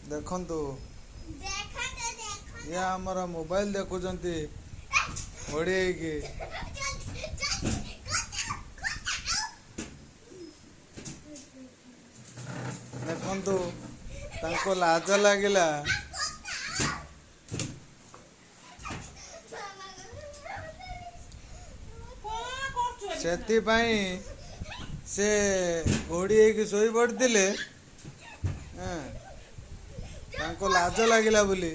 देखंतु ये हमारा मोबाइल देखुचंती घोड़ी की देखंतु तांको लाज लागिला ସେଥିପାଇଁ ସେ ଘୋଡ଼ି ହେଇକି ଶୋଇ ପଡ଼ିଥିଲେ ତାଙ୍କୁ ଲାଜ ଲାଗିଲା ବୋଲି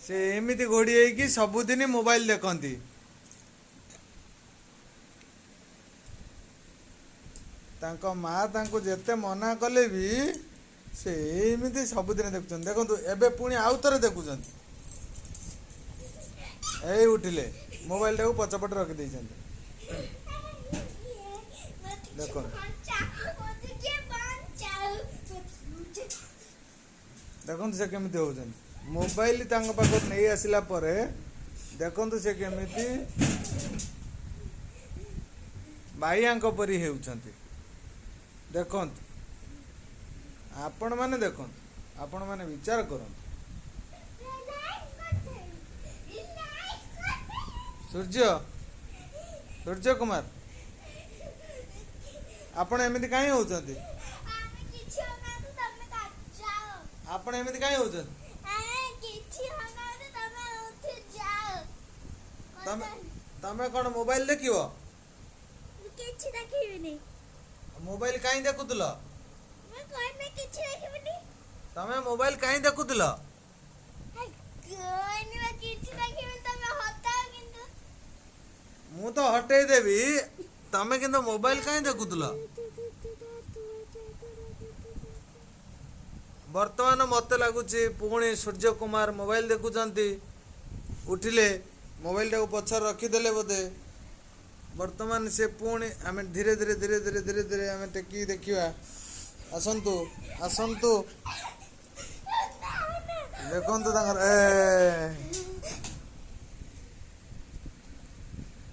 ସେ ଏମିତି ଘୋଡ଼ି ହେଇକି ସବୁଦିନ ମୋବାଇଲ ଦେଖନ୍ତି। ତାଙ୍କ ମା ତାଙ୍କୁ ଯେତେ ମନା କଲେ ବି ସେ ଏମିତି ସବୁଦିନ ଦେଖୁଛନ୍ତି। ଦେଖନ୍ତୁ ଏବେ ପୁଣି ଆଉ ଥରେ ଦେଖୁଛନ୍ତି। ଏଇ ଉଠିଲେ ମୋବାଇଲଟାକୁ ପଛପଟେ ରଖିଦେଇଛନ୍ତି। ଦେଖନ୍ତୁ ଦେଖନ୍ତୁ ସେ କେମିତି ହଉଛନ୍ତି। ମୋବାଇଲ ତାଙ୍କ ପାଖକୁ ନେଇ ଆସିଲା ପରେ ଦେଖନ୍ତୁ ସେ କେମିତି ବାଇଆଙ୍କ ପରି ହେଉଛନ୍ତି। ଦେଖନ୍ତୁ ଆପଣମାନେ ଦେଖନ୍ତୁ, ଆପଣମାନେ ବିଚାର କରନ୍ତୁ। ସୂର୍ଯ୍ୟ କୁମାର ଆପଣ ଏମିତି କାହିଁ ହଉଛନ୍ତି? ଆପଣ ଏମିତି କାହିଁ ହଉଛନ୍ତି? ତମେ କଣ ମୋବାଇଲ ଦେଖିବ? ମୋବାଇଲ କାହିଁ ଦେଖୁଥିଲ? ତମେ ମୋବାଇଲ କାହିଁ ଦେଖୁଥିଲ? ମୁଁ ତ ହଟେଇ ଦେବି, ତମେ କିନ୍ତୁ ମୋବାଇଲ କାହିଁ ଦେଖୁଥିଲ? ବର୍ତ୍ତମାନ ମତେ ଲାଗୁଛି ପୁଣି ସୂର୍ଯ୍ୟ କୁମାର ମୋବାଇଲ ଦେଖୁଛନ୍ତି। ଉଠିଲେ ମୋବାଇଲଟାକୁ ପଛରେ ରଖିଦେଲେ ବୋଧେ। ବର୍ତ୍ତମାନ ସେ ପୁଣି ଆମେ ଧୀରେ ଧୀରେ ଧୀରେ ଧୀରେ ଧୀରେ ଧୀରେ ଆମେ ଟେକିକି ଦେଖିବା। ଆସନ୍ତୁ ଆସନ୍ତୁ ଦେଖନ୍ତୁ ତାଙ୍କର